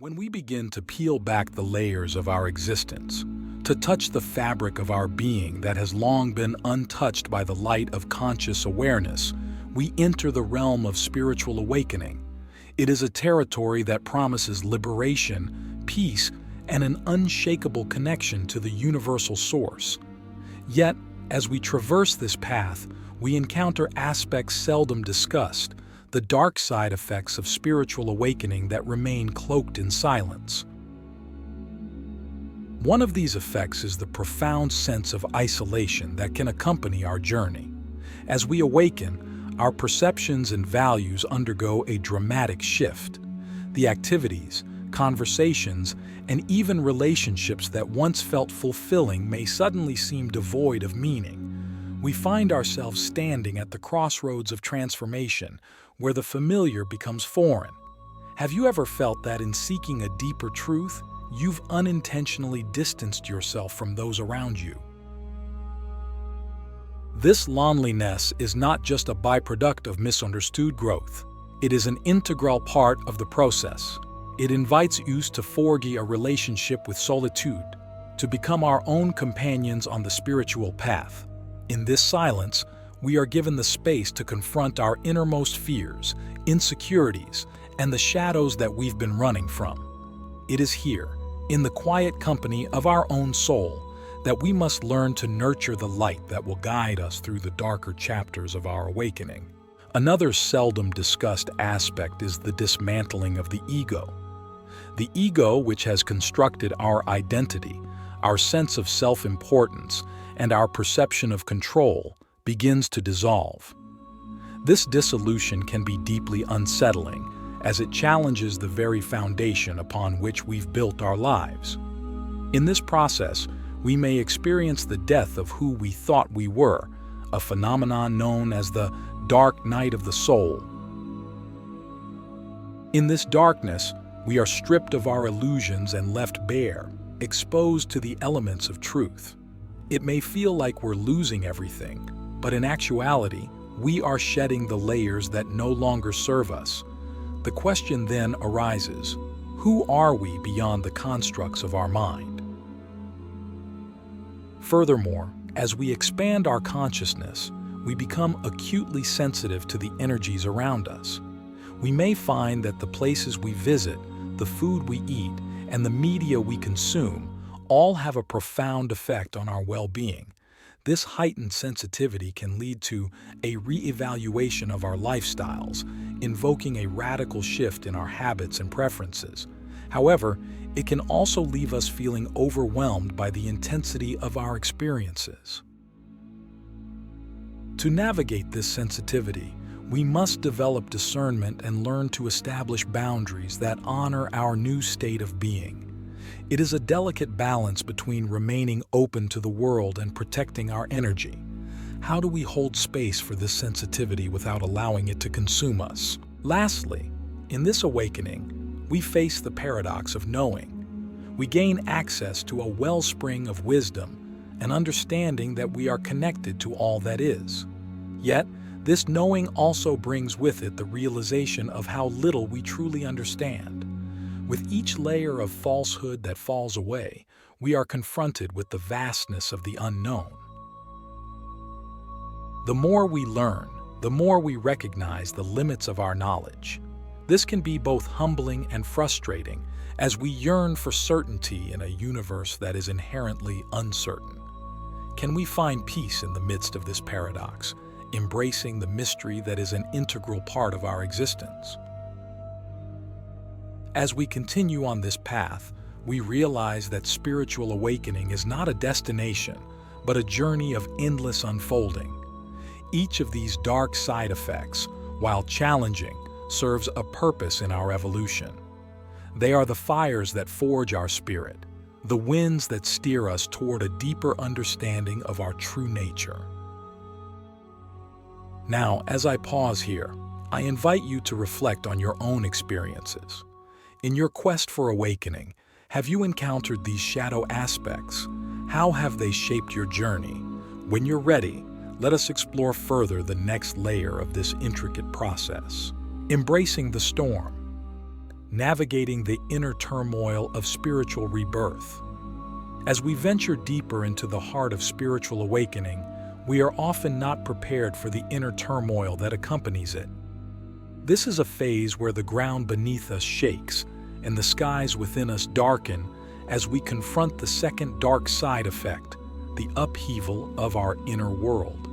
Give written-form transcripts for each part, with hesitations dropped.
When we begin to peel back the layers of our existence, to touch the fabric of our being that has long been untouched by the light of conscious awareness, we enter the realm of spiritual awakening. It is a territory that promises liberation, peace, and an unshakable connection to the universal source. Yet, as we traverse this path, we encounter aspects seldom discussed, the dark side effects of spiritual awakening that remain cloaked in silence. One of these effects is the profound sense of isolation that can accompany our journey. As we awaken, our perceptions and values undergo a dramatic shift. The activities, conversations, and even relationships that once felt fulfilling may suddenly seem devoid of meaning. We find ourselves standing at the crossroads of transformation, where the familiar becomes foreign. Have you ever felt that in seeking a deeper truth, you've unintentionally distanced yourself from those around you? This loneliness is not just a byproduct of misunderstood growth. It is an integral part of the process. It invites us to forge a relationship with solitude, to become our own companions on the spiritual path. In this silence, we are given the space to confront our innermost fears, insecurities, and the shadows that we've been running from. It is here, in the quiet company of our own soul, that we must learn to nurture the light that will guide us through the darker chapters of our awakening. Another seldom discussed aspect is the dismantling of the ego. The ego, which has constructed our identity, our sense of self-importance, and our perception of control, begins to dissolve. This dissolution can be deeply unsettling, as it challenges the very foundation upon which we've built our lives. In this process, we may experience the death of who we thought we were, a phenomenon known as the dark night of the soul. In this darkness, we are stripped of our illusions and left bare, exposed to the elements of truth. It may feel like we're losing everything, but in actuality, we are shedding the layers that no longer serve us. The question then arises, who are we beyond the constructs of our mind? Furthermore, as we expand our consciousness, we become acutely sensitive to the energies around us. We may find that the places we visit, the food we eat, and the media we consume all have a profound effect on our well-being. This heightened sensitivity can lead to a re-evaluation of our lifestyles, invoking a radical shift in our habits and preferences. However, it can also leave us feeling overwhelmed by the intensity of our experiences. To navigate this sensitivity, we must develop discernment and learn to establish boundaries that honor our new state of being. It is a delicate balance between remaining open to the world and protecting our energy. How do we hold space for this sensitivity without allowing it to consume us? Lastly, in this awakening, we face the paradox of knowing. We gain access to a wellspring of wisdom, an understanding that we are connected to all that is. Yet, this knowing also brings with it the realization of how little we truly understand. With each layer of falsehood that falls away, we are confronted with the vastness of the unknown. The more we learn, the more we recognize the limits of our knowledge. This can be both humbling and frustrating, as we yearn for certainty in a universe that is inherently uncertain. Can we find peace in the midst of this paradox, embracing the mystery that is an integral part of our existence? As we continue on this path, we realize that spiritual awakening is not a destination, but a journey of endless unfolding. Each of these dark side effects, while challenging, serves a purpose in our evolution. They are the fires that forge our spirit, the winds that steer us toward a deeper understanding of our true nature. Now, as I pause here, I invite you to reflect on your own experiences. In your quest for awakening, have you encountered these shadow aspects? How have they shaped your journey? When you're ready, let us explore further the next layer of this intricate process. Embracing the storm. navigating the inner turmoil of spiritual rebirth. As we venture deeper into the heart of spiritual awakening, we are often not prepared for the inner turmoil that accompanies it. This is a phase where the ground beneath us shakes and the skies within us darken as we confront the second dark side effect, the upheaval of our inner world.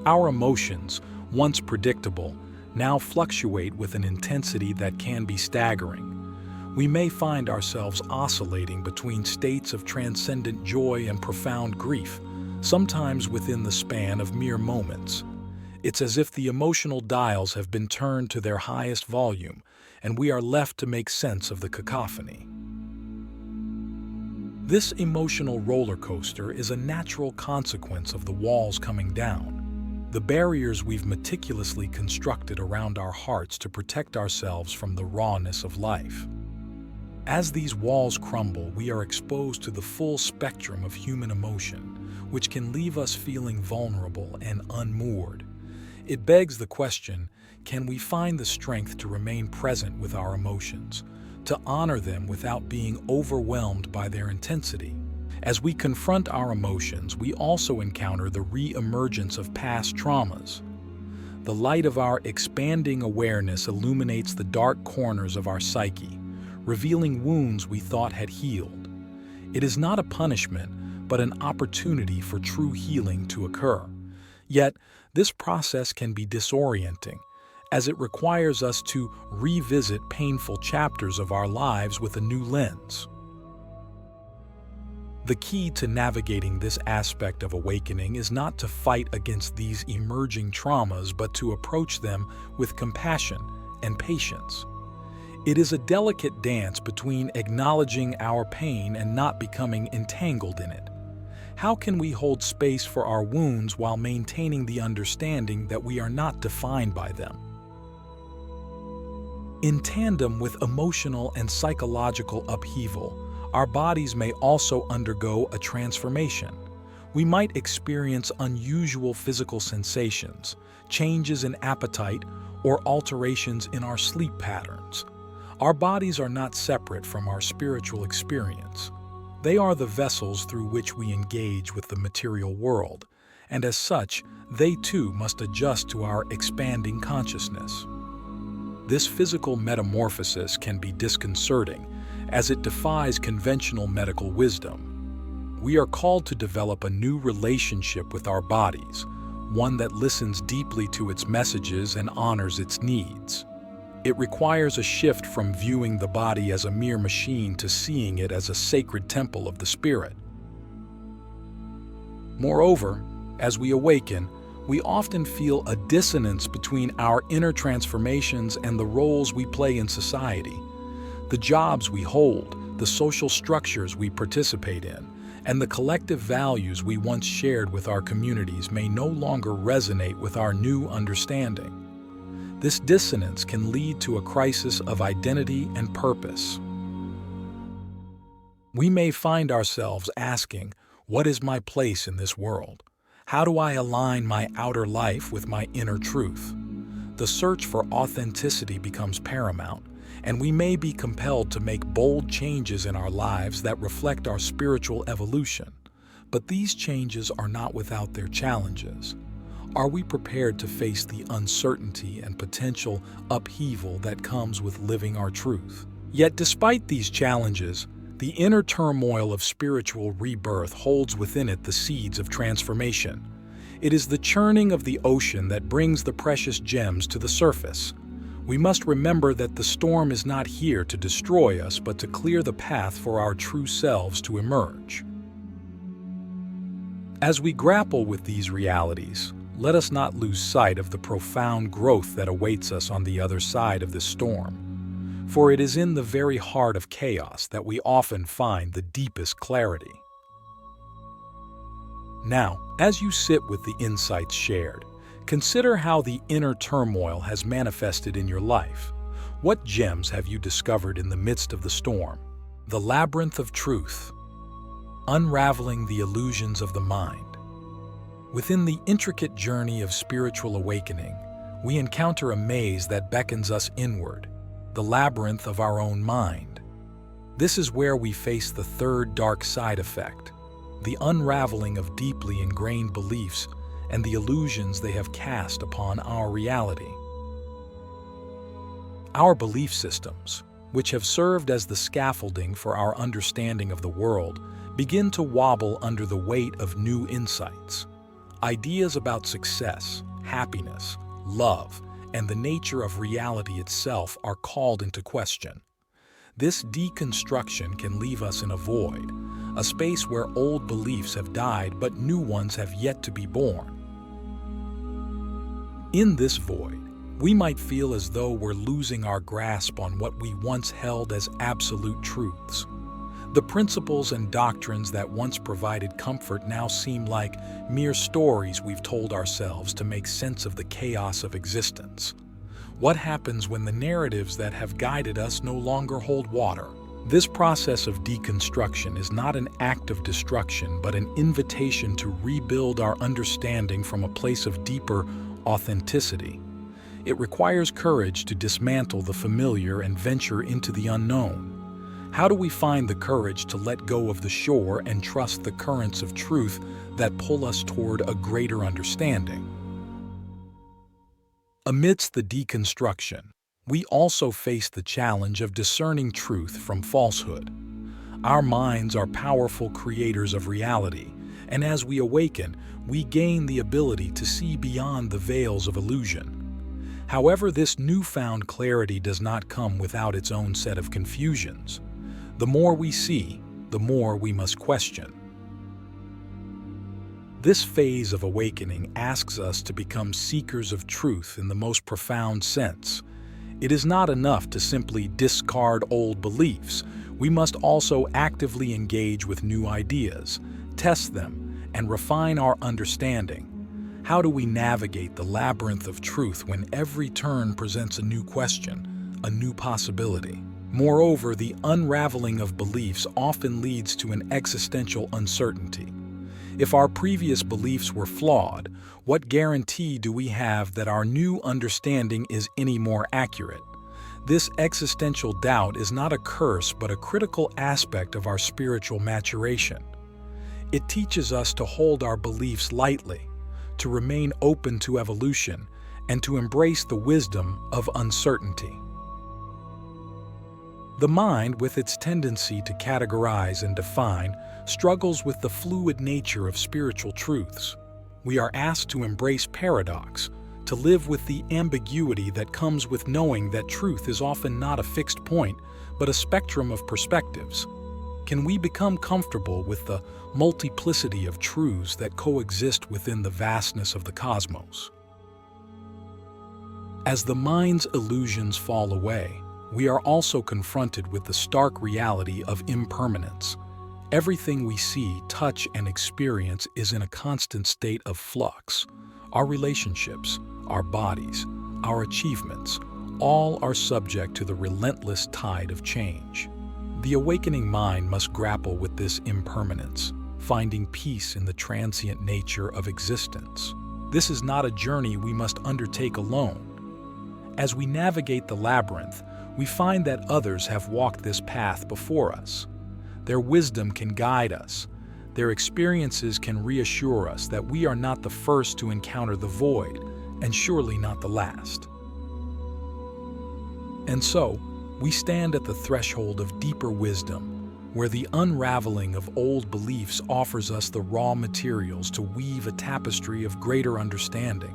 Our emotions, once predictable, now fluctuate with an intensity that can be staggering. We may find ourselves oscillating between states of transcendent joy and profound grief, sometimes within the span of mere moments. It's as if the emotional dials have been turned to their highest volume, and we are left to make sense of the cacophony. This emotional roller coaster is a natural consequence of the walls coming down, the barriers we've meticulously constructed around our hearts to protect ourselves from the rawness of life. As these walls crumble, we are exposed to the full spectrum of human emotion, which can leave us feeling vulnerable and unmoored. It begs the question, can we find the strength to remain present with our emotions, to honor them without being overwhelmed by their intensity? As we confront our emotions, we also encounter the re-emergence of past traumas. The light of our expanding awareness illuminates the dark corners of our psyche, revealing wounds we thought had healed. It is not a punishment, but an opportunity for true healing to occur. Yet, this process can be disorienting, as it requires us to revisit painful chapters of our lives with a new lens. The key to navigating this aspect of awakening is not to fight against these emerging traumas, but to approach them with compassion and patience. It is a delicate dance between acknowledging our pain and not becoming entangled in it. How can we hold space for our wounds while maintaining the understanding that we are not defined by them? In tandem with emotional and psychological upheaval, our bodies may also undergo a transformation. We might experience unusual physical sensations, changes in appetite, or alterations in our sleep patterns. Our bodies are not separate from our spiritual experience. They are the vessels through which we engage with the material world, and as such, they too must adjust to our expanding consciousness. This physical metamorphosis can be disconcerting, as it defies conventional medical wisdom. We are called to develop a new relationship with our bodies, one that listens deeply to its messages and honors its needs. It requires a shift from viewing the body as a mere machine to seeing it as a sacred temple of the spirit. Moreover, as we awaken, we often feel a dissonance between our inner transformations and the roles we play in society. The jobs we hold, the social structures we participate in, and the collective values we once shared with our communities may no longer resonate with our new understanding. This dissonance can lead to a crisis of identity and purpose. We may find ourselves asking, what is my place in this world? How do I align my outer life with my inner truth? The search for authenticity becomes paramount, and we may be compelled to make bold changes in our lives that reflect our spiritual evolution. But these changes are not without their challenges. Are we prepared to face the uncertainty and potential upheaval that comes with living our truth? Yet despite these challenges, the inner turmoil of spiritual rebirth holds within it the seeds of transformation. It is the churning of the ocean that brings the precious gems to the surface. We must remember that the storm is not here to destroy us, but to clear the path for our true selves to emerge. As we grapple with these realities, let us not lose sight of the profound growth that awaits us on the other side of this storm. For it is in the very heart of chaos that we often find the deepest clarity. Now, as you sit with the insights shared, consider how the inner turmoil has manifested in your life. What gems have you discovered in the midst of the storm? The labyrinth of truth, unraveling the illusions of the mind. Within the intricate journey of spiritual awakening, we encounter a maze that beckons us inward, the labyrinth of our own mind. This is where we face the third dark side effect, the unraveling of deeply ingrained beliefs and the illusions they have cast upon our reality. Our belief systems, which have served as the scaffolding for our understanding of the world, begin to wobble under the weight of new insights. Ideas about success, happiness, love, and the nature of reality itself are called into question. This deconstruction can leave us in a void, a space where old beliefs have died but new ones have yet to be born. In this void, we might feel as though we're losing our grasp on what we once held as absolute truths. The principles and doctrines that once provided comfort now seem like mere stories we've told ourselves to make sense of the chaos of existence. What happens when the narratives that have guided us no longer hold water? This process of deconstruction is not an act of destruction, but an invitation to rebuild our understanding from a place of deeper authenticity. It requires courage to dismantle the familiar and venture into the unknown. How do we find the courage to let go of the shore and trust the currents of truth that pull us toward a greater understanding? Amidst the deconstruction, we also face the challenge of discerning truth from falsehood. Our minds are powerful creators of reality, and as we awaken, we gain the ability to see beyond the veils of illusion. However, this newfound clarity does not come without its own set of confusions. The more we see, the more we must question. This phase of awakening asks us to become seekers of truth in the most profound sense. It is not enough to simply discard old beliefs. We must also actively engage with new ideas, test them, and refine our understanding. How do we navigate the labyrinth of truth when every turn presents a new question, a new possibility? Moreover, the unraveling of beliefs often leads to an existential uncertainty. If our previous beliefs were flawed, what guarantee do we have that our new understanding is any more accurate? This existential doubt is not a curse but a critical aspect of our spiritual maturation. It teaches us to hold our beliefs lightly, to remain open to evolution, and to embrace the wisdom of uncertainty. The mind, with its tendency to categorize and define, struggles with the fluid nature of spiritual truths. We are asked to embrace paradox, to live with the ambiguity that comes with knowing that truth is often not a fixed point, but a spectrum of perspectives. Can we become comfortable with the multiplicity of truths that coexist within the vastness of the cosmos? As the mind's illusions fall away, we are also confronted with the stark reality of impermanence. Everything we see, touch, and experience is in a constant state of flux. Our relationships, our bodies, our achievements, all are subject to the relentless tide of change. The awakening mind must grapple with this impermanence, finding peace in the transient nature of existence. This is not a journey we must undertake alone. As we navigate the labyrinth, we find that others have walked this path before us. Their wisdom can guide us. Their experiences can reassure us that we are not the first to encounter the void, and surely not the last. And so, we stand at the threshold of deeper wisdom, where the unraveling of old beliefs offers us the raw materials to weave a tapestry of greater understanding.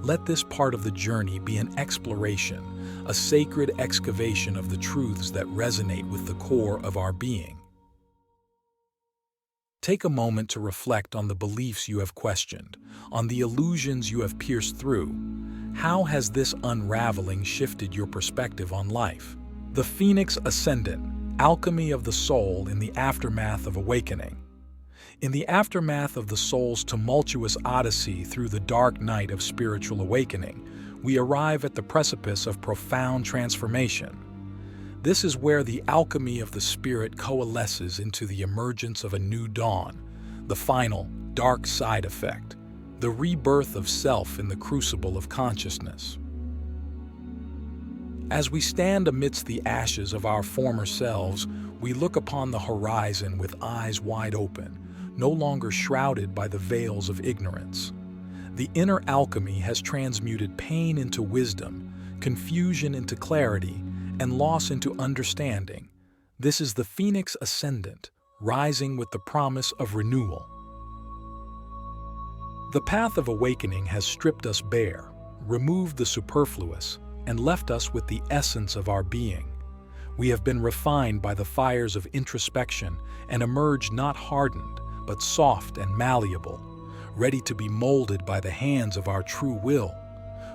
Let this part of the journey be an exploration, a sacred excavation of the truths that resonate with the core of our being. Take a moment to reflect on the beliefs you have questioned, on the illusions you have pierced through. How has this unraveling shifted your perspective on life? The Phoenix Ascendant, Alchemy of the Soul in the Aftermath of Awakening. In the aftermath of the soul's tumultuous odyssey through the dark night of spiritual awakening, we arrive at the precipice of profound transformation. This is where the alchemy of the spirit coalesces into the emergence of a new dawn, the final dark side effect, the rebirth of self in the crucible of consciousness. As we stand amidst the ashes of our former selves, we look upon the horizon with eyes wide open, no longer shrouded by the veils of ignorance. The inner alchemy has transmuted pain into wisdom, confusion into clarity, and loss into understanding. This is the Phoenix Ascendant, rising with the promise of renewal. The path of awakening has stripped us bare, removed the superfluous, and left us with the essence of our being. We have been refined by the fires of introspection and emerged not hardened, but soft and malleable, ready to be molded by the hands of our true will.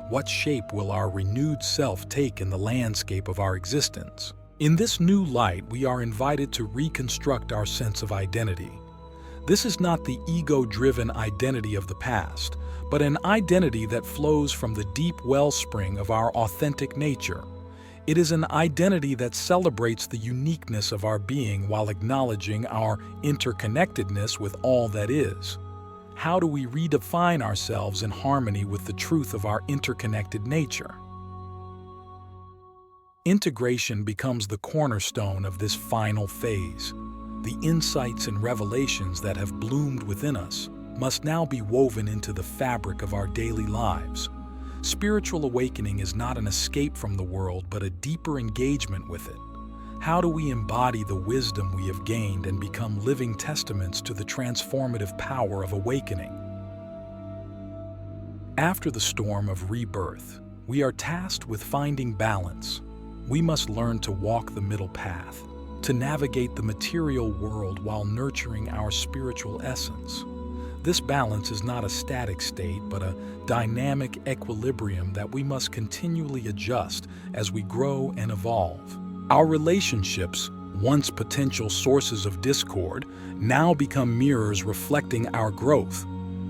What shape will our renewed self take in the landscape of our existence? In this new light, we are invited to reconstruct our sense of identity. This is not the ego-driven identity of the past, but an identity that flows from the deep wellspring of our authentic nature. It is an identity that celebrates the uniqueness of our being while acknowledging our interconnectedness with all that is. How do we redefine ourselves in harmony with the truth of our interconnected nature? Integration becomes the cornerstone of this final phase. The insights and revelations that have bloomed within us must now be woven into the fabric of our daily lives. Spiritual awakening is not an escape from the world, but a deeper engagement with it. How do we embody the wisdom we have gained and become living testaments to the transformative power of awakening? After the storm of rebirth, we are tasked with finding balance. We must learn to walk the middle path, to navigate the material world while nurturing our spiritual essence. This balance is not a static state, but a dynamic equilibrium that we must continually adjust as we grow and evolve. Our relationships, once potential sources of discord, now become mirrors reflecting our growth.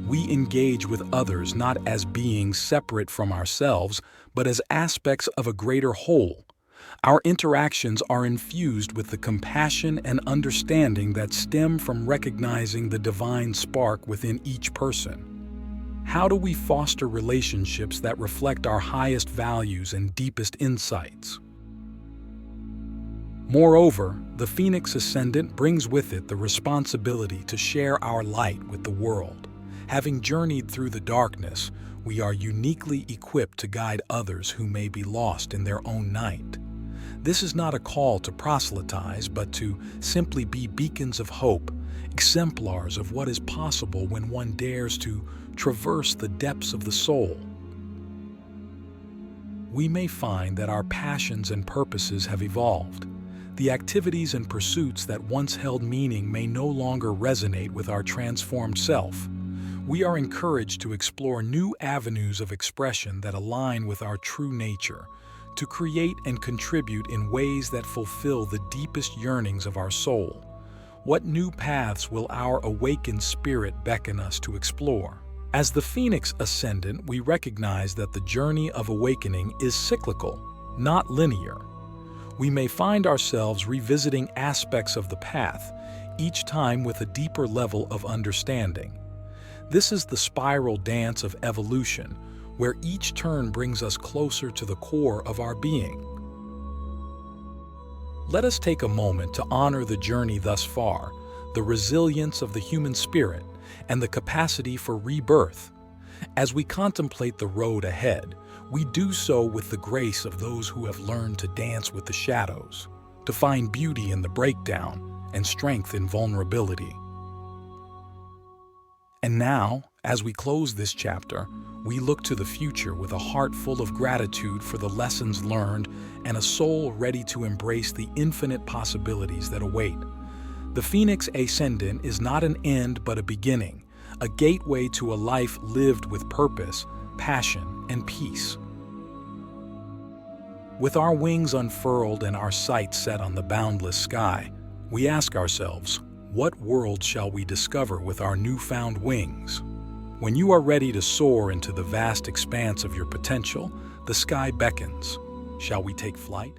We engage with others not as beings separate from ourselves, but as aspects of a greater whole. Our interactions are infused with the compassion and understanding that stem from recognizing the divine spark within each person. How do we foster relationships that reflect our highest values and deepest insights? Moreover, the Phoenix Ascendant brings with it the responsibility to share our light with the world. Having journeyed through the darkness, we are uniquely equipped to guide others who may be lost in their own night. This is not a call to proselytize, but to simply be beacons of hope, exemplars of what is possible when one dares to traverse the depths of the soul. We may find that our passions and purposes have evolved. The activities and pursuits that once held meaning may no longer resonate with our transformed self. We are encouraged to explore new avenues of expression that align with our true nature, to create and contribute in ways that fulfill the deepest yearnings of our soul. What new paths will our awakened spirit beckon us to explore? As the Phoenix Ascendant, we recognize that the journey of awakening is cyclical, not linear. We may find ourselves revisiting aspects of the path, each time with a deeper level of understanding. This is the spiral dance of evolution, where each turn brings us closer to the core of our being. Let us take a moment to honor the journey thus far, the resilience of the human spirit, and the capacity for rebirth. As we contemplate the road ahead, we do so with the grace of those who have learned to dance with the shadows, to find beauty in the breakdown and strength in vulnerability. And now, as we close this chapter, we look to the future with a heart full of gratitude for the lessons learned and a soul ready to embrace the infinite possibilities that await. The Phoenix Ascendant is not an end but a beginning, a gateway to a life lived with purpose, passion, and peace. With our wings unfurled and our sights set on the boundless sky, we ask ourselves, what world shall we discover with our newfound wings? When you are ready to soar into the vast expanse of your potential, the sky beckons. Shall we take flight?